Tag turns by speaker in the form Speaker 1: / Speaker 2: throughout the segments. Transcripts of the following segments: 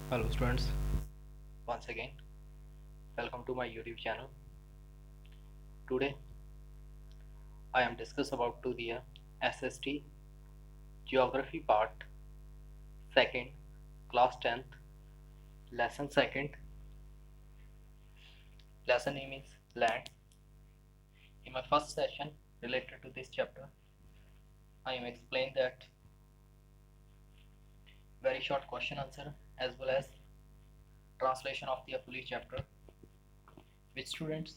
Speaker 1: Hello students, once again welcome to my YouTube channel. Today I am discuss about to the SST Geography Part 2nd Class 10th Lesson 2nd. Lesson name is Land. In my first session related to this chapter I am explained that very short question answer as well as translation of the fully chapter, which students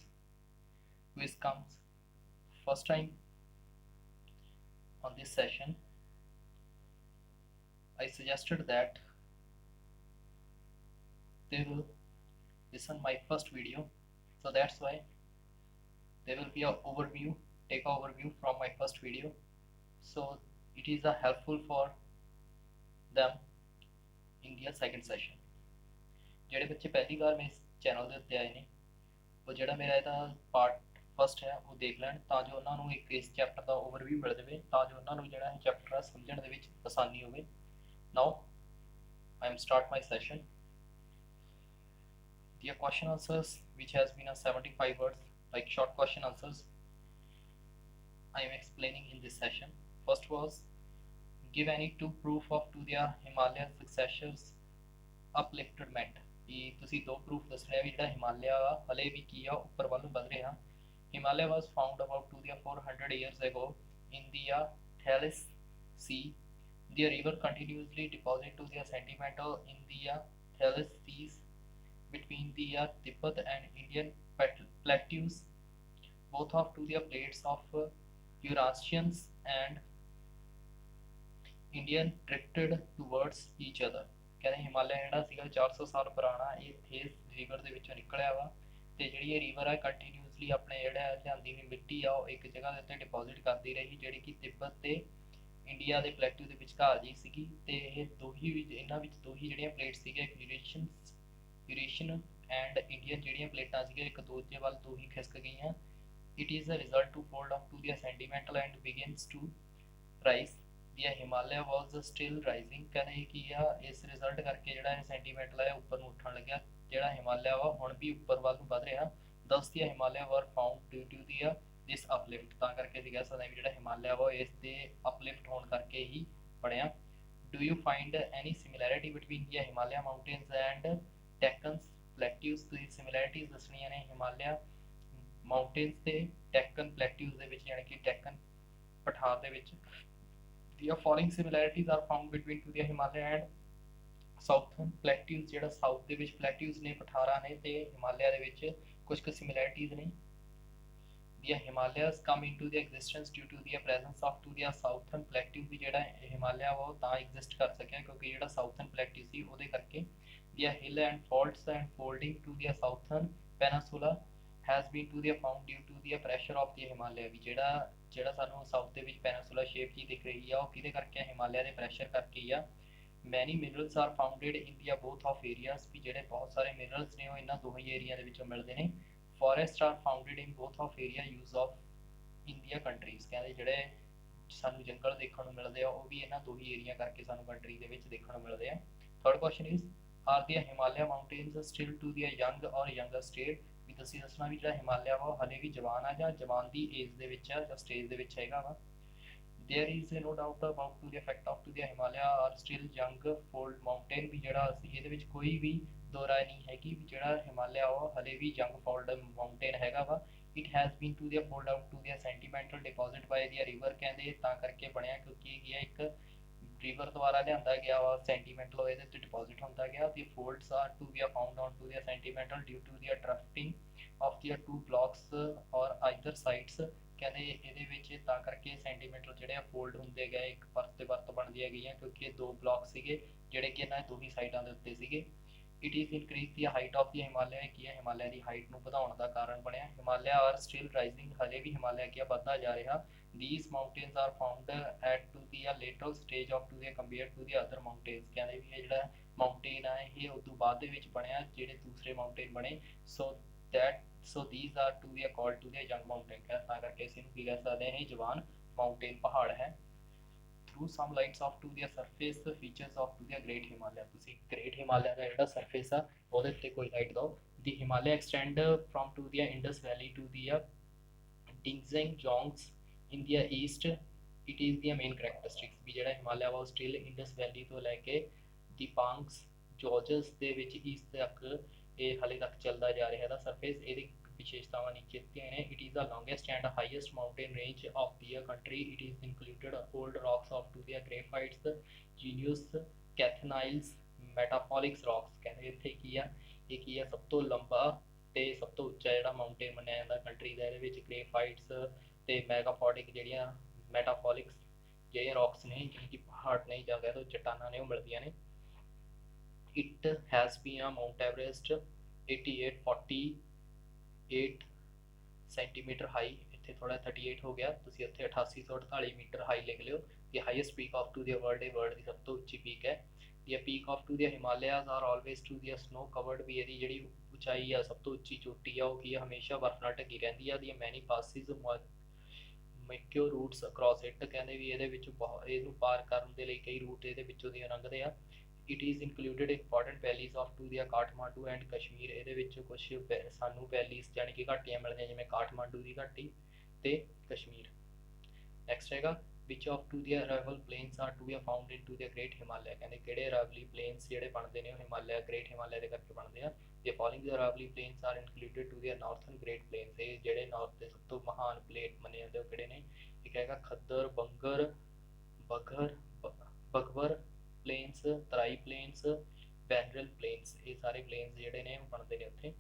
Speaker 1: who is comes first time on this session, I suggested that they will listen my first video, so that's why there will be a overview, take a overview from my first video, so it is a helpful for them in their second session. ਜਿਹੜੇ ਬੱਚੇ ਪਹਿਲੀ ਵਾਰ ਮੇਰੇ channel ਦੇ ਉੱਤੇ ਆਏ ਨੇ ਉਹ ਜਿਹੜਾ ਮੇਰਾ ਇਹਦਾ ਪਾਰਟ ਫਸਟ ਹੈ ਉਹ ਦੇਖ ਲੈਣ ਤਾਂ ਜੋ ਉਹਨਾਂ ਨੂੰ ਇੱਕ ਇਸ ਚੈਪਟਰ ਦਾ ਓਵਰਵਿਊ ਮਿਲ ਜਾਵੇ, ਤਾਂ ਜੋ ਉਹਨਾਂ ਨੂੰ ਜਿਹੜਾ ਇਹ ਚੈਪਟਰ ਆ ਸਮਝਣ ਦੇ ਵਿੱਚ ਆਸਾਨੀ ਹੋਵੇ. ਨਾਓ I am start my session. The question answers which has been a 75 words, like short question answers, I am explaining in this session. First was give any two proof of to their Himalayan successors upliftment. ਕਿ ਤੁਸੀਂ ਦੋ proof ਦੱਸਣੇ ਆ ਵੀ ਜਿਹੜਾ ਹਿਮਾਲਿਆ ਵਾ ਹਲੇ ਵੀ ਕੀ ਆ ਉੱਪਰ ਵੱਲ ਵਧ ਰਿਹਾ. Himalaya was found about to the 400 years ago in the Thames Sea. The river continuously deposit to the sedimental in the Thames Seas between the Tibet and Indian plateaus, both of to the plates of Eurasians and Indian drifted towards each other. ਕਹਿੰਦੇ ਹਿਮਾਲਿਆ ਜਿਹੜਾ ਸੀਗਾ 400 ਸਾਲ ਪੁਰਾਣਾ ਇਹ ਥੇਸ river ਦੇ ਵਿੱਚੋਂ ਨਿਕਲਿਆ ਵਾ ਤੇ ਜਿਹੜੀ ਇਹ ਰਿਵਰ ਆ ਕੰਟੀਨਿਊਸਲੀ ਆਪਣੇ ਜਿਹੜਾ ਲਿਆਂਦੀ ਹੋਈ ਮਿੱਟੀ ਆ ਉਹ ਇੱਕ ਜਗ੍ਹਾ ਦੇ ਉੱਤੇ ਡਿਪੋਜ਼ਿਟ ਕਰਦੀ ਰਹੀ, ਜਿਹੜੀ ਕਿ ਤਿੱਬਤ ਤੇ ਇੰਡੀਆ ਦੇ ਪਲੇਟੂ ਦੇ ਵਿਚਕਾਰ ਜੀ ਸੀਗੀ. ਤੇ ਇਹ ਦੋ ਹੀ ਇਹਨਾਂ ਵਿੱਚ ਦੋ ਹੀ ਜਿਹੜੀਆਂ ਪਲੇਟ ਸੀਗੇ ਯੂਰੇਸ਼ੀਅਨ ਐਂਡ ਇੰਡੀਅਨ ਜਿਹੜੀਆਂ ਪਲੇਟਾਂ ਸੀਗੀਆਂ ਇੱਕ ਦੂਜੇ ਵੱਲ ਦੋ ਹੀ ਖਿਸਕ ਗਈਆਂ. It is a result to fold up to the sedimental and begins to rise. The Himalaya was still rising. ਕਹਿੰਦੇ ਕੀ ਆ ਇਸ ਰਿਜ਼ਲਟ ਕਰਕੇ ਜਿਹੜਾ ਇਹ ਸੈਂਟੀਮੈਂਟਲ ਹੈ ਉੱਪਰ ਨੂੰ ਉੱਠਣ ਲੱਗਿਆ, ਜਿਹੜਾ ਹਿਮਾਲਿਆ ਵਾ ਹੁਣ ਵੀ ਉੱਪਰ ਵੱਲ ਨੂੰ ਵਧ ਰਿਹਾ. Thus the Himalaya were found due to the this uplift. ਤਾਂ ਕਰਕੇ ਅਸੀਂ ਕਹਿ ਸਕਦੇ ਹਾਂ ਵੀ ਜਿਹੜਾ ਹਿਮਾਲਿਆ ਵਾ ਇਸ ਦੇ uplift ਹੋਣ ਕਰਕੇ ਹੀ ਬਣਿਆ. Do you find any similarity between the Himalaya mountains and Deccan plateaus? ਤੁਸੀਂ similarities ਦੱਸਣੀਆਂ ਨੇ ਹਿਮਾਲਿਆ ਮਾਊਂਟੇਨਸ ਤੇ ਡੈਕਨ ਪਲੇਟਿਊਜ਼ ਦੇ ਵਿੱਚ, ਯਾਨੀ ਕਿ ਡੈਕਨ ਪਠਾਰ ਦੇ ਵਿੱਚ. The following similarities are found between to the Himalaya and southern plateaus. ਜਿਹੜਾ ਸਾਊਥ ਦੇ ਵਿੱਚ ਪਲੇਟਿਊਜ਼ ਨੇ, ਪਠਾਰਾਂ ਨੇ, ਤੇ ਹਿਮਾਲਿਆ ਦੇ ਵਿੱਚ ਕੁਝ ਕੁ similarities ਨੇ. The Himalayas come into the existence due to the presence of to the southern plateau. ਵੀ ਜਿਹੜਾ ਹਿਮਾਲਿਆ ਵਾ ਉਹ ਤਾਂ ਐਗਜ਼ਿਸਟ ਕਰ ਸਕਿਆ ਕਿਉਂਕਿ ਜਿਹੜਾ ਸਾਊਥਰਨ ਪਲੇਟਿਊ ਸੀ ਉਹਦੇ ਕਰਕੇ. The hill and faults and folding to the southern peninsula has been to the found due to the pressure of the Himalaya. ਵੀ ਜਿਹੜਾ ਸਾਨੂੰ ਸਾਊਥ ਦੇ ਵਿੱਚ ਪੈਨਸੂਲਾ ਸ਼ੇਪ ਜੀ ਦਿਖ ਰਹੀ ਆ ਉਹ ਕਿਹਦੇ ਕਰਕੇ ਹਿਮਾਲਿਆ ਦੇ ਪ੍ਰੈਸ਼ਰ ਕਰਕੇ ਹੀ ਆ. Many minerals are founded in the both of areas. ਵੀ ਜਿਹੜੇ ਬਹੁਤ ਸਾਰੇ ਮਿਨਰਲਸ ਨੇ ਉਹ ਇਹਨਾਂ ਦੋਹੀ ਏਰੀਆ ਦੇ ਵਿੱਚੋਂ ਮਿਲਦੇ ਨੇ. Forests are founded in both of area use of India countries. ਕਹਿੰਦੇ ਜਿਹੜੇ ਸਾਨੂੰ ਜੰਗਲ ਦੇਖਣ ਨੂੰ ਮਿਲਦੇ ਆ ਉਹ ਵੀ ਇਹਨਾਂ ਦੋਹੀ ਏਰੀਆ ਕਰਕੇ ਸਾਨੂੰ ਕੰਟਰੀ ਦੇ ਵਿੱਚ ਦੇਖਣ ਨੂੰ ਮਿਲਦੇ ਆ. Third question is, are the Himalaya mountains still to the young or younger state? ਵੀ ਤੁਸੀਂ ਦੱਸਣਾ ਵੀ ਜਿਹੜਾ ਹਿਮਾਲਿਆ ਵਾ ਉਹ ਹਲੇ ਵੀ ਜਵਾਨ ਆ ਜਾਂ ਜਵਾਨ ਦੀ ਏਜ ਦੇ ਵਿੱਚ ਆ ਜਾਂ ਸਟੇਜ ਦੇ ਵਿੱਚ ਹੈਗਾ ਵਾ. There is no doubt about to the effect of to the Himalaya are still young fold mountain. ਵੀ ਜਿਹੜਾ ਅਸੀਂ ਇਹਦੇ ਵਿੱਚ ਕੋਈ ਵੀ ਦੋ ਰਾਏ ਨਹੀਂ ਹੈਗੀ ਵੀ ਜਿਹੜਾ ਹਿਮਾਲਿਆ ਉਹ ਹਲੇ ਵੀ young fold mountain ਹੈਗਾ ਵਾ. It has been to the fold out to the sedimental deposit by the river. ਕਹਿੰਦੇ ਤਾਂ ਕਰਕੇ ਬਣਿਆ ਕਿਉਂਕਿ ਇਹ ਗਿਆ ਇੱਕ ਰਿਵਰ ਦੁਆਰਾ ਲਿਆਂਦਾ ਗਿਆ ਵਾ ਸੈਂਟੀਮੈਂਟਲ, ਇਹਦੇ ਤੇ ਡਿਪੋਜ਼ਿਟ ਹੁੰਦਾ ਗਿਆ. The folds are to be found on to the sedimental due to the drifting of the two blocks or either sides. ਕਹਿੰਦੇ ਇਹਦੇ ਵਿੱਚ ਤਾਂ ਕਰਕੇ ਸੈਂਟੀਮੈਂਟਲ ਜਿਹੜੇ ਆ ਫੋਲਡ ਹੁੰਦੇ ਗਏ, ਇੱਕ ਪਰਤ ਤੇ ਪਰਤ ਬਣਦੀਆਂ ਗਈਆਂ ਕਿਉਂਕਿ ਇਹ ਦੋ ਬਲੌਕ ਸੀਗੇ ਜਿਹੜੇ ਕਿ ਇਹਨਾਂ ਦੋਹੀ ਸਾਈਡਾਂ ਦੇ ਉੱਤੇ ਸੀਗੇ. It is increase the height of the Himalaya. ਕੀ ਹੈ ਹਿਮਾਲਿਆ ਦੀ ਹਾਈਟ ਨੂੰ ਵਧਾਉਣ ਦਾ ਕਾਰਨ ਬਣਿਆ. Himalaya are still rising. ਹਲੇ ਵੀ ਹਿਮਾਲਿਆ ਕੀ ਵੱਧਦਾ ਜਾ ਰਿਹਾ. These mountains are found at to the later stage of to the compared to the other mountains. ਕਹਿੰਦੇ ਵੀ ਇਹ ਜਿਹੜਾ ਮਾਊਂਟੇਨ ਆ ਇਹ ਉਦੋਂ ਬਾਅਦ ਦੇ ਵਿੱਚ ਬਣਿਆ ਜਿਹੜੇ ਦੂਸਰੇ ਮਾਊਂਟੇਨ ਬਣੇ. So these are to be called to the young mountain. ਤਾਂ ਕਰਕੇ ਇਸ ਨੂੰ ਕੀ ਕਹਿ ਸਕਦੇ ਹਾਂ, ਇਹ ਜਵਾਨ ਮਾਊਂਟੇਨ ਪਹਾੜ ਹੈ. throw some lights off to the surface features of to the Great Himalaya. ਤੁਸੀਂ Great Himalaya ਦਾ ਜਿਹੜਾ surface ਆ ਉਹਦੇ ਉੱਤੇ ਕੋਈ ਲਾਈਟ ਦਿਓ. The Himalaya extend from to the Indus Valley to the Dingjang in the east. It is the main characteristics ਵੀ ਜਿਹੜਾ ਹਿਮਾਲਿਆ ਵਾ ਉਹ ਸਟਿਲ ਇੰਡਸ ਵੈਲੀ ਤੋਂ ਲੈ ਕੇ ਦੀਪਾਂਗਸ ਜੋਰਜਸ ਦੇ ਵਿੱਚ ਈਸਟ ਤੱਕ ਇਹ ਹਾਲੇ ਤੱਕ ਚੱਲਦਾ ਜਾ ਰਿਹਾ ਇਹਦਾ ਸਰਫੇਸ. ਇਹਦੀ ਵਿਸ਼ੇਸ਼ਤਾਵਾਂ ਨੀਚੇ ਦਿੱਤੀਆਂ ਨੇ. It is the longest and highest mountain range of the country. It is included old rocks of to the graphites gneiss ਕੈਥਨਾਈਲਸ ਮੈਟਾਫੋਲਿਕਸ ਰੌਕਸ. ਕਹਿੰਦੇ ਇੱਥੇ ਕੀ ਆ, ਇਹ ਕੀ ਆ, ਸਭ ਤੋਂ ਲੰਬਾ ਤੇ ਸਭ ਤੋਂ ਉੱਚਾ ਜਿਹੜਾ ਮਾਊਂਟੇਨ ਮੰਨਿਆ ਜਾਂਦਾ ਕੰਟਰੀ ਦਾ. ਇਹਦੇ ਵਿੱਚ ਗ੍ਰੇਫਾਈਟਸ ਤੇ ਮੈਗਾਫੋਡਿਕ ਜਿਹੜੀਆਂ ਮੈਟਾਫੋਲਿਕਸ ਜਿਹੜੀਆਂ ਰੌਕਸ ਨੇ, ਜਿਵੇਂ ਕਿ ਪਹਾੜ ਨਹੀਂ ਜਾਂ ਕਹਿ ਲਓ ਚੱਟਾਨਾਂ ਨੇ, ਉਹ ਮਿਲਦੀਆਂ ਨੇ. ਇਟ ਹੈਜ਼ ਬੀਨ ਆ ਮਾਊਂਟ ਐਵਰੈਸਟ 8848 ਸੈਂਟੀਮੀਟਰ ਹਾਈ. ਇੱਥੇ ਥੋੜਾ 38 ਹੋ ਗਿਆ, ਤੁਸੀਂ ਉੱਥੇ 8848 ਮੀਟਰ ਹਾਈ ਲਿਖ ਲਿਓ. ਦੀ highest peak of to the world, ਇਹ ਵਰਲਡ ਦੀ ਸਭ ਤੋਂ ਉੱਚੀ ਪੀਕ ਹੈ. ਦੀ peak of to the Himalayas R always to the snow covered. ਵੀ ਇਹਦੀ ਜਿਹੜੀ ਉਚਾਈ ਆ, ਸਭ ਤੋਂ ਉੱਚੀ ਚੋਟੀ ਆ, ਉਹ ਕੀ ਆ, ਹਮੇਸ਼ਾ ਬਰਫ਼ ਨਾਲ ਢੱਕੀ ਰਹਿੰਦੀ ਆ. ਦੀ ਮੈਨੀ ਪਾਸਿਸ ਮੈਕਿਓ ਰੂਟਸ ਅਕ੍ਰੋਸ ਇਟ. ਕਹਿੰਦੇ ਵੀ ਇਹਦੇ ਵਿੱਚ ਬਹੁਤ, ਇਹਨੂੰ ਪਾਰ ਕਰਨ ਦੇ ਲਈ ਕਈ ਰੂਟ ਇਹਦੇ ਵਿੱਚੋਂ ਦੀ ਲੰਘਦੇ ਆ. It is included important valleys of to the Kathmandu and Kashmir. ਇਹਦੇ ਵਿੱਚ ਕੁਛ ਸਾਨੂੰ ਵੈਲੀਜ਼ ਜਾਣੀ ਕਿ ਘਾਟੀਆਂ ਮਿਲਦੀਆਂ, ਜਿਵੇਂ ਕਾਠਮਾਂਡੂ ਦੀ ਘਾਟੀ ਤੇ ਕਸ਼ਮੀਰ. ਨੈਕਸਟ ਹੈਗਾ which of to the Aravali plains are to be found in to the great Himalaya. ਕਹਿੰਦੇ ਕਿਹੜੇ ਅਰਾਈਵਲੀ ਪਲੇਨਸ ਜਿਹੜੇ ਬਣਦੇ ਨੇ ਉਹ ਹਿਮਾਲਿਆ, ਗ੍ਰੇਟ ਹਿਮਾਲਿਆ ਦੇ ਕਰਕੇ ਬਣਦੇ ਆ. The following the aravali plains are included to the northern great plains. ਇਹ ਜਿਹੜੇ ਨਾਰਥ ਦੇ ਸਭ ਤੋਂ ਮਹਾਨ ਪਲੇਟ ਮੰਨੇ ਜਾਂਦੇ ਉਹ ਕਿਹੜੇ ਨੇ? ਇੱਕ ਹੈਗਾ ਖੱਦਰ, ਬੰਗਰ, ਬਗਵਰ ਪਲੇਨਸ, ਤਰਾਈ ਪਲੇਨਸ, ਬੈਨਰਲ ਪਲੇਨਸ. ਇਹ ਸਾਰੇ ਪਲੇਨਸ ਜਿਹੜੇ ਨੇ ਉਹ ਬਣਦੇ ਨੇ ਉੱਥੇ.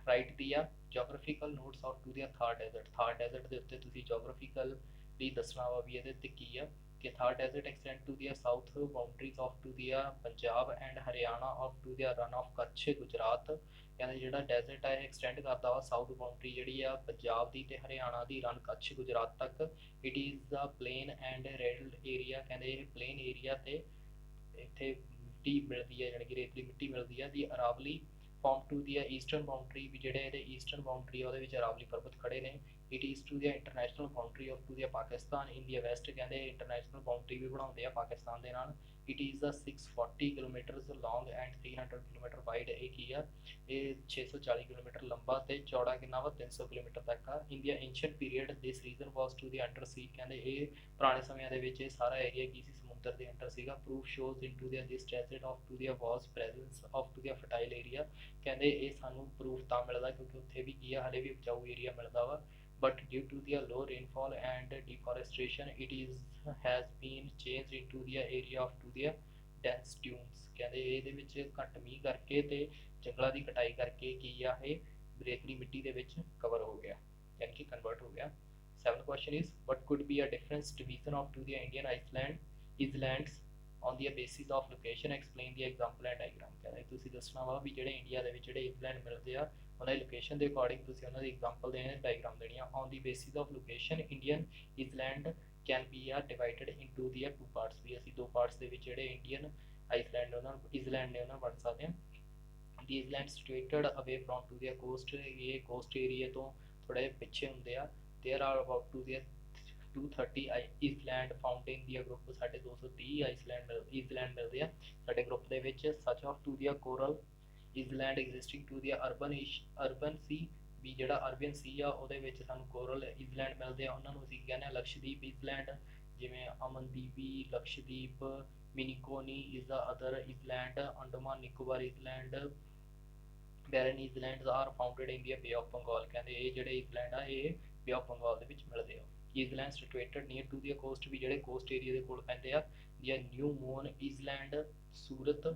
Speaker 1: ਰਾਈਟ ਦੀ ਆ ਜੋਗ੍ਰਾਫੀਕਲ notes of to the Thar desert. Thar desert ਦੇ ਉੱਤੇ ਤੁਸੀਂ ਜੋਗ੍ਰਾਫੀਕਲ ਵੀ ਦੱਸਣਾ ਵਾ ਵੀ ਇਹਦੇ ਉੱਤੇ ਕੀ ਆ. ਕਿ Thar desert extend to the south boundaries of to the Punjab and Haryana of to the run of Kutch Gujarat. ਕਹਿੰਦੇ ਜਿਹੜਾ ਡੈਜ਼ਰਟ ਹੈ ਇਹ ਐਕਸਟੈਂਡ ਕਰਦਾ ਵਾ ਸਾਊਥ ਬਾਉਂਡਰੀ ਜਿਹੜੀ ਆ ਪੰਜਾਬ ਦੀ ਤੇ ਹਰਿਆਣਾ ਦੀ, ਰਨ ਕੱਛ ਗੁਜਰਾਤ ਤੱਕ. It is the plain and riddled area. ਕਹਿੰਦੇ ਇਹ ਪਲੇਨ ਏਰੀਆ ਤੇ ਇੱਥੇ ਮਿੱਟੀ ਮਿਲਦੀ ਹੈ, ਜਾਣੀ ਕਿ ਰੇਤਲੀ ਮਿੱਟੀ ਮਿਲਦੀ ਹੈ. ਦੀ Aravalli ਫॉर्म to the eastern boundary. ਵੀ ਜਿਹੜੇ ਇਹਦੇ ਈਸਟਰਨ ਬਾਉਂਡਰੀ ਆ ਉਹਦੇ ਵਿੱਚ ਅਰਾਵਲੀ ਪਰਬਤ ਖੜੇ ਨੇ. It is to the international boundary of to the Pakistan in the West. ਕਹਿੰਦੇ ਇੰਟਰਨੈਸ਼ਨਲ ਬਾਉਂਡਰੀ ਵੀ ਬਣਾਉਂਦੇ ਆ ਪਾਕਿਸਤਾਨ ਦੇ ਨਾਲ. It is the 640 kilometres long and 300 kilometre wide. ਇਹ ਕੀ ਆ, ਇਹ 640 ਕਿਲੋਮੀਟਰ ਲੰਬਾ ਤੇ ਚੌੜਾ ਕਿੰਨਾ ਵਾ, 300 ਕਿਲੋਮੀਟਰ ਤੱਕ ਆ. In the ancient period this region was to the under sea. ਕਹਿੰਦੇ ਇਹ ਪੁਰਾਣੇ ਸਮਿਆਂ ਦੇ ਵਿੱਚ ਇਹ ਸਾਰਾ ਏਰੀਆ ਕੀ ਸੀ, ਸਮੁੰਦਰ ਦੇ ਅੰਡਰ ਸੀਗਾ. Proof shows in to the this desert of to the was presence of to the fertile area. ਕਹਿੰਦੇ ਇਹ ਸਾਨੂੰ ਪ੍ਰੂਫ ਤਾਂ ਮਿਲਦਾ ਕਿਉਂਕਿ ਉੱਥੇ ਵੀ ਕੀ ਆ, ਹਲੇ ਵੀ ਉਪਜਾਊ ਏਰੀਆ ਮਿਲਦਾ ਵਾ. But due to the low rainfall and deforestation, it has been changed into the area of to the dense dunes. ਕਹਿੰਦੇ ਇਹਦੇ ਵਿੱਚ ਘੱਟ ਮੀਂਹ ਕਰਕੇ ਤੇ ਜੰਗਲਾਂ ਦੀ ਕਟਾਈ ਕਰਕੇ ਕੀ ਆ, ਇਹ ਰੇਤਲੀ ਮਿੱਟੀ ਦੇ ਵਿੱਚ ਕਵਰ ਹੋ ਗਿਆ, ਯਾਨੀ ਕਿ ਕਨਵਰਟ ਹੋ ਗਿਆ. 7th question is what could be a difference division of to the Indian islands on the basis of location. Explain the example and diagram. ਕਹਿੰਦੇ ਤੁਸੀਂ ਦੱਸਣਾ ਵਾ ਵੀ ਜਿਹੜੇ ਇੰਡੀਆ ਦੇ ਵਿੱਚ ਜਿਹੜੇ ਆਈਸਲੈਂਡ ਮਿਲਦੇ ਆ ਉਹਨਾਂ ਦੀ ਲੋਕੇਸ਼ਨ ਦੇ ਅਕੋਰਡਿੰਗ ਤੁਸੀਂ ਉਹਨਾਂ ਦੀ ਐਗਜ਼ਾਮਪਲ ਦੇਣੇ, ਡਾਇਗਰਾਮ ਦੇਣੀ ਆ. On the basis of location Indian island can be a divided into the two parts. ਵੀ ਅਸੀਂ ਦੋ ਪਾਰਟਸ ਦੇ ਵਿੱਚ ਜਿਹੜੇ ਇੰਡੀਅਨ ਆਈਸਲੈਂਡ ਉਹਨਾਂ ਆਈਸਲੈਂਡ ਨੇ ਉਹਨਾਂ ਵੰਡ ਸਕਦੇ ਹਾਂ. ਦੀ ਆਈਸਲੈਂਡ ਸਿਚੁਏਟਡ ਅਵੇ ਫਰੋਮ ਟੂ ਦੀ ਕੋਸਟ. ਇਹ ਕੋਸਟ ਏਰੀਆ ਤੋਂ ਥੋੜ੍ਹੇ ਜਿਹੇ ਪਿੱਛੇ ਹੁੰਦੇ ਆ. There R about to the 230 Iceland found in the group. ਸਾਡੇ 230 ਆਈਸਲੈਂਡ ਮਿਲਦੇ ਆ ਸਾਡੇ ਗਰੁੱਪ ਦੇ ਵਿੱਚ. ਸੱਚ of to the coral island existing to the urban sea. ਵੀ ਜਿਹੜਾ ਅਰਬਨ ਸੀ ਆ ਉਹਦੇ ਵਿੱਚ ਸਾਨੂੰ ਕੋਰਲ ਆਈਸਲੈਂਡ ਮਿਲਦੇ ਆ, ਉਹਨਾਂ ਨੂੰ ਅਸੀਂ ਕਹਿੰਦੇ ਆ ਲਕਸ਼ਦੀਪ ਆਈਸਲੈਂਡ. ਜਿਵੇਂ Amindivi, Lakshadweep, Minicoy is the other island. Andaman Nicobar island, barren islands are founded in the bay of Bengal. ਕਹਿੰਦੇ ਇਹ ਜਿਹੜੇ ਆਈਸਲੈਂਡ ਆ ਇਹ ਬੇ ਆਫ ਬੰਗਾਲ ਦੇ ਵਿੱਚ ਮਿਲਦੇ ਆ. Island situated near to the coast. ਵੀ ਜਿਹੜੇ ਕੋਸਟ ਏਰੀਆ ਦੇ ਕੋਲ ਪੈਂਦੇ ਆ. The new moon island, Surat,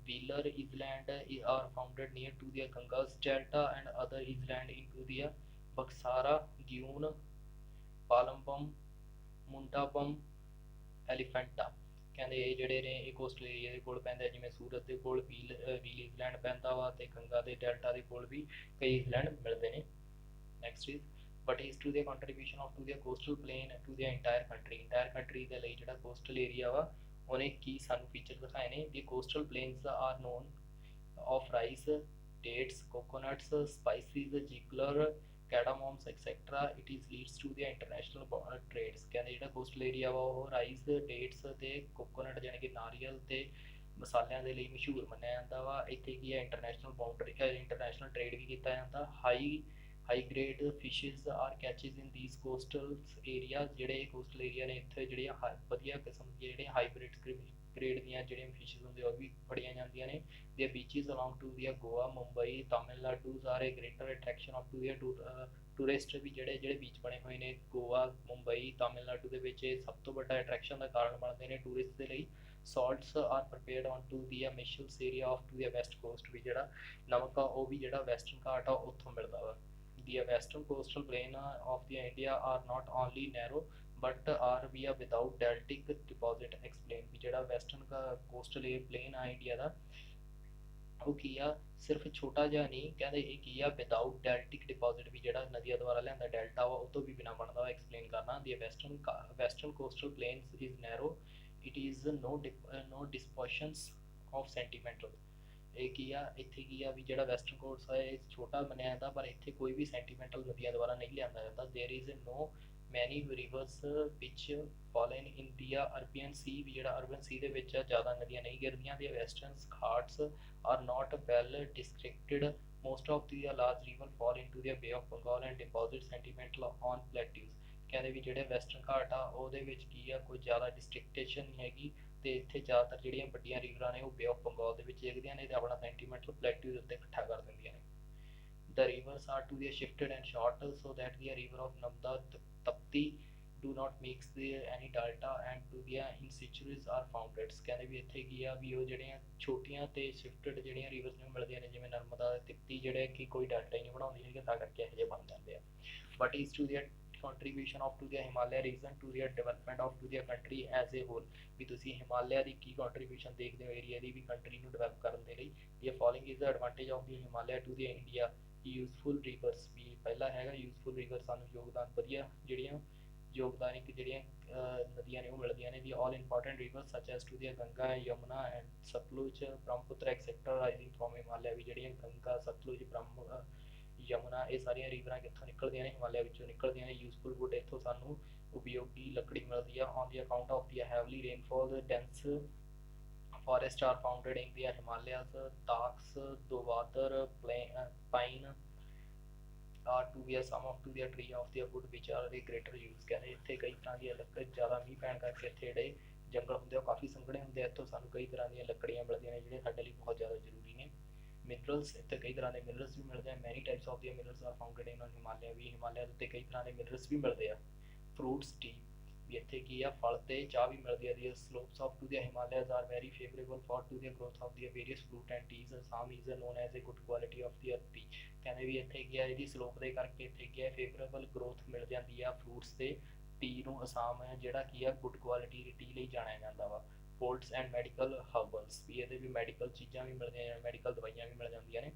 Speaker 1: Wheeler Island are found near to the Ganges Delta and other island into the Baksara, Gyun, Palambam, Mundabam, Elephanta. ਕਹਿੰਦੇ ਇਹ ਜਿਹੜੇ ਨੇ ਇਹ ਕੋਸਟਲ ਏਰੀਆ ਦੇ ਕੋਲ ਪੈਂਦੇ, ਜਿਵੇਂ ਸੂਰਤ ਦੇ ਕੋਲ ਵੀਲ ਆਈਸਲੈਂਡ ਪੈਂਦਾ ਵਾ ਤੇ ਗੰਗਾ ਦੇ ਡੈਲਟਾ ਦੇ ਕੋਲ ਵੀ ਕਈ ਆਈਸਲੈਂਡ ਮਿਲਦੇ ਨੇ. Next is what is to the contribution of to the coastal plain to the entire country ਦੇ ਲਈ ਜਿਹੜਾ ਕੋਸਟਲ ਏਰੀਆ ਵਾ ਉਹਨੇ ਕੀ ਸਾਨੂੰ ਫੀਚਰ ਦਿਖਾਏ ਨੇ. The coastal plains are known of rice, dates, coconuts, spices, ਜਿਗਲਰ, cardamoms etcetera it is leads to the international trades. ਕਹਿੰਦੇ ਜਿਹੜਾ ਕੋਸਟਲ ਏਰੀਆ ਵਾ ਉਹ ਰਾਈਸ, ਡੇਟਸ ਤੇ ਕੋਕੋਨਟ ਜਾਣੀ ਕਿ ਨਾਰੀਅਲ ਤੇ ਮਸਾਲਿਆਂ ਦੇ ਲਈ ਮਸ਼ਹੂਰ ਮੰਨਿਆ ਜਾਂਦਾ ਵਾ। ਇੱਥੇ ਕੀ ਹੈ ਇੰਟਰਨੈਸ਼ਨਲ ਬਾਉਂਡਰੀ ਇੰਟਰਨੈਸ਼ਨਲ ਟ੍ਰੇਡ ਵੀ ਕੀਤਾ ਜਾਂਦਾ। High grade fishes are catches in these coastal area. ਜਿਹੜੇ ਕੋਸਟਲ ਏਰੀਆ ਨੇ ਇੱਥੇ ਜਿਹੜੀਆਂ ਵਧੀਆ ਕਿਸਮ ਦੀਆਂ ਜਿਹੜੀਆਂ ਹਾਈਬ੍ਰਿਡ ਗ੍ਰੇਡ ਦੀਆਂ ਜਿਹੜੀਆਂ ਫਿਸ਼ਿਜ਼ ਹੁੰਦੀਆਂ ਉਹ ਵੀ ਫੜੀਆਂ ਜਾਂਦੀਆਂ ਨੇ। ਦੀਆਂ ਬੀਚਿਸ ਅਲੋਂਗ ਟੂ ਦੀਆਂ Goa, Mumbai, Tamil Nadu are a greater attraction of to ਦੀਆਂ ਟੂਰਿਸਟ ਵੀ ਜਿਹੜੇ ਬੀਚ ਬਣੇ ਹੋਏ ਨੇ ਗੋਆ, ਮੁੰਬਈ, ਤਾਮਿਲਨਾਡੂ ਦੇ ਵਿੱਚ ਇਹ ਸਭ ਤੋਂ ਵੱਡਾ ਅਟਰੈਕਸ਼ਨ ਦਾ ਕਾਰਨ ਬਣਦੇ ਨੇ ਟੂਰਿਸਟ ਦੇ ਲਈ। ਸਾਲਟਸ R ਪ੍ਰਪੇਅਰਡ on to the ਮਿਸ਼ਲਸ area of to the West cost. ਵੀ ਜਿਹੜਾ ਨਮਕ ਆ ਉਹ ਵੀ ਜਿਹੜਾ ਵੈਸਟਰਨ ਘਾਟ ਆ ਉੱਥੋਂ ਮਿਲਦਾ ਵਾ। The western coastal plain of the India are not only narrow but are via without deltic deposit explain। ਵੀ ਜਿਹੜਾ ਵੈਸਟਰਨ ਕੋਸਟਲ ਪਲੇਨ ਆ ਇੰਡੀਆ ਦਾ ਉਹ ਕੀ ਆ ਸਿਰਫ ਛੋਟਾ ਜਿਹਾ ਨਹੀਂ, ਕਹਿੰਦੇ ਇਹ ਕੀ ਆ ਵਿਦਾਊਟ ਡੈਲਟਿਕ ਡਿਪੋਜ਼ਿਟ। ਵੀ ਜਿਹੜਾ ਨਦੀਆਂ ਦੁਆਰਾ ਲਿਆਂਦਾ ਡੈਲਟਾ ਵਾ ਉਹ ਤੋਂ ਵੀ ਬਿਨਾਂ ਬਣਦਾ ਵਾ। ਐਕਸਪਲੇਨ ਕਰਨਾ the western coastal plains is narrow it is no dispositions of sentimental. ਇਹ ਕੀ ਆ ਇੱਥੇ ਕੀ ਆ ਵੀ ਜਿਹੜਾ ਵੈਸਟਰਨ ਕੋਸਟ ਹੈ ਇਹ ਛੋਟਾ ਮੰਨਿਆ ਜਾਂਦਾ ਪਰ ਇੱਥੇ ਕੋਈ ਵੀ ਸੈਂਟੀਮੈਂਟਲ ਨਦੀਆਂ ਦੁਆਰਾ ਨਹੀਂ ਲਿਆਂਦਾ ਜਾਂਦਾ। ਦੇਰ ਇਜ਼ ਨੋ ਮੈਨੀ ਰਿਵਰਸ ਵਿਚ ਫਾਲਨ ਇਨ ਦੀ ਅਰਬੀਅਨ ਸੀ। ਵੀ ਜਿਹੜਾ ਅਰਬਨ ਸੀ ਦੇ ਵਿੱਚ ਜ਼ਿਆਦਾ ਨਦੀਆਂ ਨਹੀਂ ਗਿਰਦੀਆਂ। ਦੀ western Ghats are not well districted. Most of the large river fall into the Bay of Bengal and deposit sedimental on plateaus। ਕਹਿੰਦੇ ਵੀ ਜਿਹੜੇ ਵੈਸਟਰਨ ਘਾਟ ਆ ਉਹਦੇ ਵਿੱਚ ਕੀ ਆ ਕੋਈ ਜ਼ਿਆਦਾ ਡਿਸਟ੍ਰਿਕਟੇਸ਼ਨ ਨਹੀਂ ਹੈਗੀ ਤੇ ਇੱਥੇ ਜ਼ਿਆਦਾਤਰ ਜਿਹੜੀਆਂ ਵੱਡੀਆਂ ਰਿਵਰਾਂ ਨੇ ਉਹ ਬੇ ਆਫ ਬੰਗਾਲ ਦੇ ਵਿੱਚ ਡਿੱਗਦੀਆਂ ਨੇ ਤੇ ਆਪਣਾ ਸੈਂਟੀਮੈਂਟਲ ਪਲੇਟਿਊ ਦੇ ਉੱਤੇ ਇਕੱਠਾ ਕਰ ਦਿੰਦੀਆਂ ਨੇ। The rivers are to be shifted and short so that the river of Namda, Tapti do not mix the any delta and to the in situes are founded। ਕਹਿੰਦੇ ਵੀ ਇੱਥੇ ਕੀ ਆ ਵੀ ਉਹ ਜਿਹੜੀਆਂ ਛੋਟੀਆਂ ਤੇ ਸ਼ਿਫਟਡ ਜਿਹੜੀਆਂ ਰਿਵਰਸ ਨੂੰ ਮਿਲਦੀਆਂ ਨੇ ਜਿਵੇਂ ਨਰਮਦਾ, ਤਿਪਤੀ ਜਿਹੜੇ ਕਿ ਕੋਈ ਡੈਲਟਾ ਹੀ ਨਹੀਂ ਬਣਾਉਂਦੀਆਂ ਹੈਗੀਆਂ ਤਾਂ ਕਰਕੇ ਇਹੋ ਜਿਹੇ ਬਣ ਜਾਂਦੇ ਆ। But is to the contribution of to the Himalaya region to the development of to the country as a whole। ਵੀ ਤੁਸੀਂ ਹਿਮਾਲਿਆ ਦੀ ਕੀ ਕੰਟਰੀਬਿਊਸ਼ਨ ਦੇਖਦੇ ਹੋ ਏਰੀਆ ਦੀ ਵੀ ਕੰਟਰੀ ਨੂੰ ਡਿਵੈਲਪ ਕਰਨ ਦੇ ਲਈ। ਇਹ following is the advantage of the Himalaya to the India. Useful rivers ਵੀ ਪਹਿਲਾ ਹੈਗਾ ਯੂਜ਼ਫੁਲ ਰਿਵਰ ਸਾਨੂੰ ਯੋਗਦਾਨ ਵਧੀਆ ਜਿਹੜੀਆਂ ਯੋਗਦਾਨਿਕ ਜਿਹੜੀਆਂ ਨਦੀਆਂ ਨੇ ਉਹ ਮਿਲਦੀਆਂ ਨੇ। The all important rivers such as to the Ganga, Yamuna and Sutlej, Brahmaputra etcetera rising from Himalaya. ਵੀ ਜਿਹੜੀਆਂ ਗੰਗਾ, ਸਤਲੁਜ, ਯਮੁਨਾ ਇਹ ਸਾਰੀਆਂ ਰਿਵਰਾਂ ਕਿੱਥੋਂ ਨਿਕਲਦੀਆਂ ਨੇ ਹਿਮਾਲਿਆ ਵਿੱਚੋਂ ਨਿਕਲਦੀਆਂ ਨੇ। ਯੂਜ਼ਫੁਲ ਵੁੱਡ ਇੱਥੋਂ ਸਾਨੂੰ ਉਪਯੋਗੀ ਲੱਕੜੀ ਮਿਲਦੀ ਆ। On the account of the heavily rainfall dense forests are founded in the Himalayas। Taaks, Deodar, pine are to be a sum of to the tree of the wood which are the greater use। ਕਹਿੰਦੇ ਇੱਥੇ ਕਈ ਤਰ੍ਹਾਂ ਦੀਆਂ ਲੱਕੜੀ ਜ਼ਿਆਦਾ ਮੀਂਹ ਪੈਣ ਕਰਕੇ ਇੱਥੇ ਜਿਹੜੇ ਜੰਗਲ ਹੁੰਦੇ ਆ ਉਹ ਕਾਫੀ ਸੰਘਣੇ ਹੁੰਦੇ ਆ। ਇੱਥੋਂ ਸਾਨੂੰ ਕਈ ਤਰ੍ਹਾਂ ਦੀਆਂ ਲੱਕੜੀਆਂ ਮਿਲਦੀਆਂ ਨੇ ਜਿਹੜੇ ਸਾਡੇ ਲਈ ਬਹੁਤ ਜ਼ਿਆਦਾ ਜ਼ਰੂਰੀ ਨੇ। ਮਿਨਰਲਸ ਇੱਥੇ ਕਈ ਤਰ੍ਹਾਂ ਦੇ ਮਿਨਰਲਸ ਵੀ ਮਿਲਦੇ ਆ। Many types of the minerals are founded in Himalaya. ਵੀ ਹਿਮਾਲਿਆ ਦੇ ਉੱਤੇ ਕਈ ਤਰ੍ਹਾਂ ਦੇ ਮਿਨਰਲਸ ਵੀ ਮਿਲਦੇ ਆ। ਫਰੂਟਸ, ਟੀ ਵੀ ਇੱਥੇ ਕੀ ਆ ਫਲ ਤੇ ਚਾਹ ਵੀ ਮਿਲਦੀ ਆ। The slopes of to the Himalayas are very favourable for to the growth of the various fruit and teas. Assam is known as a good quality of the earth tea. ਕਹਿੰਦੇ ਵੀ ਇੱਥੇ ਕੀ ਆ ਇਹਦੀ ਸਲੋਪ ਦੇ ਕਰਕੇ ਇੱਥੇ ਕੀ ਆ ਫੇਵਰੇਬਲ ਗਰੋਥ ਮਿਲ ਜਾਂਦੀ ਆ ਫਰੂਟਸ ਤੇ ਟੀ ਨੂੰ। ਅਸਾਮ ਹੈ ਜਿਹੜਾ ਕੀ ਆ ਗੁੱਡ ਕੁਆਲਿਟੀ ਦੀ ਟੀ ਲਈ ਜਾਣਿਆ ਜਾਂਦਾ ਵਾ। ਫੋਲਟਸ ਐਂਡ ਮੈਡੀਕਲ ਹਰਬਲਸ ਵੀ ਇਹਦੇ ਵੀ ਮੈਡੀਕਲ ਚੀਜ਼ਾਂ ਵੀ ਮਿਲਦੀਆਂ, ਮੈਡੀਕਲ ਦਵਾਈਆਂ ਵੀ ਮਿਲ ਜਾਂਦੀਆਂ ਨੇ।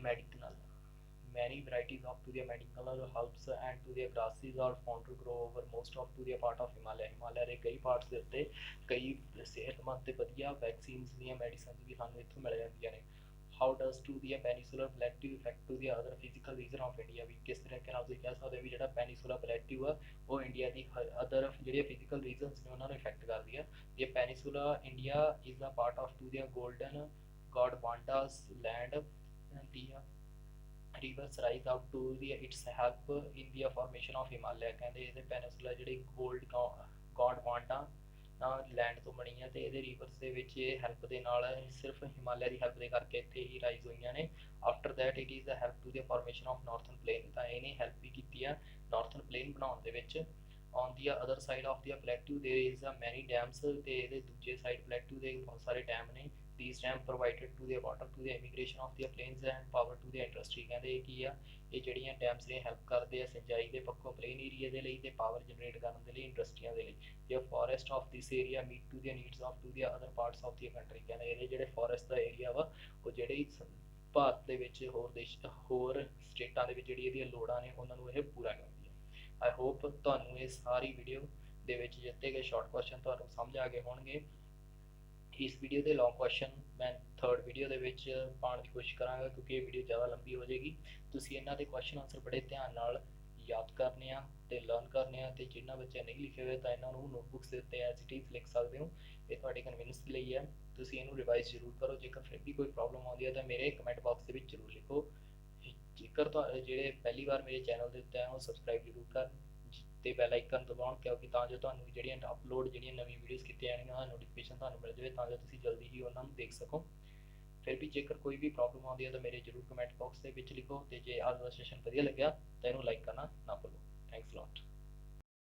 Speaker 1: Medical many varieties of to the medical herbs and to the grasses are found to grow over most of to the part of Himalaya। Himalaya ਦੇ ਕਈ ਪਾਰਟਸ ਦੇ ਉੱਤੇ ਕਈ ਸਿਹਤਮੰਦ ਤੇ ਵਧੀਆ ਵੈਕਸੀਨਸ ਦੀਆਂ ਮੈਡੀਸਨਸ ਵੀ ਸਾਨੂੰ ਇੱਥੋਂ ਮਿਲ ਜਾਂਦੀਆਂ ਨੇ। How does to the peninsular plateau affect to the other physical region of India. ਵੀ ਕਿਸ ਤਰੀਕੇ ਨਾਲ ਤੁਸੀਂ ਕਹਿ ਸਕਦੇ ਹੋ ਵੀ ਜਿਹੜਾ ਪੈਨੀਸੂਲਰ ਪਲੇਟਿਊ ਆ ਉਹ ਇੰਡੀਆ ਦੀ ਅਦਰ ਜਿਹੜੀਆਂ ਫਿਜ਼ੀਕਲ ਰੀਜਨਸ ਨੇ ਉਹਨਾਂ ਨੂੰ ਇਫੈਕਟ ਕਰਦੀ ਆ। ਇਹ peninsula India is a part of to the golden Gondwanas land. The rivers rise out to the its help in the formation of Himalaya। ਕਹਿੰਦੇ ਇਹਦੇ ਪੈਨਿਸੂਲਾ ਜਿਹੜੀ ਗੋਲਡ ਗੋਡਵਾਂਡਾ ਲੈਂਡ ਤੋਂ ਬਣੀ ਆ ਤੇ ਇਹਦੇ ਰਿਵਰਸ ਦੇ ਵਿੱਚ ਇਹ ਹੈਲਪ ਦੇ ਨਾਲ ਸਿਰਫ ਹਿਮਾਲਿਆ ਦੀ ਹੈਲਪ ਦੇ ਕਰਕੇ ਇੱਥੇ ਹੀ ਰਾਈਜ਼ ਹੋਈਆਂ ਨੇ। After that it is the help to the formation of northern plain. ਤਾਂ ਇਹਨੇ ਹੈਲਪ ਵੀ ਕੀਤੀ ਆ ਨਾਰਥਰਨ ਪਲੇਨ ਬਣਾਉਣ ਦੇ ਵਿੱਚ। On the other side of the plateau there is ਅ ਮੈਨੀ ਡੈਮਸ। ਤੇ ਇਹਦੇ ਦੂਜੇ ਸਾਈਡ ਪਲੇਟਿਊ ਦੇ ਬਹੁਤ ਸਾਰੇ ਡੈਮ ਨੇ। These dams provided to the water to the immigration of the plains and power to the industry। ਕਹਿੰਦੇ ਇਹ ਕੀ ਆ ਇਹ ਜਿਹੜੀਆਂ ਡੈਮਸ ਨੇ ਹੈਲਪ ਕਰਦੇ ਆ ਸਿੰਜਾਈ ਦੇ ਪੱਖੋਂ ਪਲੇਨ ਏਰੀਆ ਦੇ ਲਈ ਤੇ ਪਾਵਰ ਜਨਰੇਟ ਕਰਨ ਦੇ ਲਈ ਇੰਡਸਟਰੀਆਂ ਦੇ ਲਈ। ਜੇ forest of this area meet to the needs of to the other parts of the country. ਕਹਿੰਦੇ ਇਹਦੇ ਜਿਹੜੇ ਫੋਰੈਸਟ ਦਾ ਏਰੀਆ ਵਾ ਉਹ ਜਿਹੜੇ ਭਾਰਤ ਦੇ ਵਿੱਚ ਹੋਰ ਸਟੇਟਾਂ ਦੇ ਵਿੱਚ ਜਿਹੜੀ ਇਹਦੀਆਂ ਲੋੜਾਂ ਨੇ ਉਹਨਾਂ ਨੂੰ ਇਹ ਪੂਰਾ ਕਰਦੀ ਹੈ। ਆਈ ਹੋਪ ਤੁਹਾਨੂੰ ਇਹ ਸਾਰੀ ਵੀਡੀਓ ਦੇ ਵਿੱਚ ਦਿੱਤੇ ਗਏ ਸ਼ਾਰਟ ਕੁਐਸਚਨ ਤੁਹਾਨੂੰ ਸਮਝ ਆ ਗਏ ਹੋਣਗੇ। ਇਸ ਵੀਡੀਓ ਦੇ ਲੌਂਗ ਕੁਐਸਚਨ ਮੈਂ ਥਰਡ ਵੀਡੀਓ ਦੇ ਵਿੱਚ ਪਾਉਣ ਦੀ ਕੋਸ਼ਿਸ਼ ਕਰਾਂਗਾ, ਕਿਉਂਕਿ ਇਹ ਵੀਡੀਓ ਜ਼ਿਆਦਾ ਲੰਬੀ ਹੋ ਜਾਏਗੀ। ਤੁਸੀਂ ਇਹਨਾਂ ਦੇ ਕੁਐਸਚਨ ਆਨਸਰ ਬੜੇ ਧਿਆਨ ਨਾਲ ਯਾਦ ਕਰਨੇ ਆ ਤੇ ਲਰਨ ਕਰਨੇ ਆ, ਤੇ ਜਿਨ੍ਹਾਂ ਬੱਚਿਆਂ ਨਹੀਂ ਲਿਖੇ ਹੋਏ ਤਾਂ ਇਹਨਾਂ ਨੂੰ ਨੋਟਬੁੱਕਸ ਦੇ ਉੱਤੇ ਐਜ਼ ਇਟ ਇਜ਼ ਲਿਖ ਸਕਦੇ ਹੋ। ਇਹ ਤੁਹਾਡੇ ਕਨਵੀਨੀਅੰਸ ਲਈ ਹੈ, ਤੁਸੀਂ ਇਹਨੂੰ ਰਿਵਾਈਜ਼ ਜ਼ਰੂਰ ਕਰੋ। ਜੇਕਰ ਫਿਰ ਵੀ ਕੋਈ ਪ੍ਰੋਬਲਮ ਆਉਂਦੀ ਹੈ ਤਾਂ ਮੇਰੇ ਕਮੈਂਟ ਬਾਕਸ ਦੇ ਵਿੱਚ ਜ਼ਰੂਰ ਲਿਖੋ। ਜੇਕਰ ਜਿਹੜੇ ਪਹਿਲੀ ਵਾਰ ਮੇਰੇ ਚੈਨਲ ਦੇ ਉੱਤੇ ਆਏ ਉਹ ਸਬਸਕ੍ਰਾਈਬ ਜ਼ਰੂਰ ਕਰਨ ਤੇ ਬੈਲ ਆਈਕਨ ਦਬਾਉਣ, ਕਿਉਂਕਿ ਤਾਂ ਜੋ ਤੁਹਾਨੂੰ ਜਿਹੜੀਆਂ ਅਪਲੋਡ ਜਿਹੜੀਆਂ ਨਵੀਂ ਵੀਡੀਓਜ਼ ਕੀਤੀਆਂ ਜਾਣਗੀਆਂ ਉਹਦਾ ਨੋਟੀਫਿਕੇਸ਼ਨ ਤੁਹਾਨੂੰ ਮਿਲ ਜਾਵੇ, ਤਾਂ ਜੋ ਤੁਸੀਂ ਜਲਦੀ ਹੀ ਉਹਨਾਂ ਨੂੰ ਦੇਖ ਸਕੋ। ਫਿਰ ਵੀ ਜੇਕਰ ਕੋਈ ਵੀ ਪ੍ਰੋਬਲਮ ਆਉਂਦੀ ਹੈ ਤਾਂ ਮੇਰੇ ਜ਼ਰੂਰ ਕਮੈਂਟ ਬਾਕਸ ਦੇ ਵਿੱਚ ਲਿਖੋ, ਤੇ ਜੇ ਅੱਜ ਦਾ ਸੈਸ਼ਨ ਵਧੀਆ ਲੱਗਿਆ ਤਾਂ ਇਹਨੂੰ ਲਾਈਕ ਕਰਨਾ ਨਾ ਭੁੱਲੋ। Thanks a lot.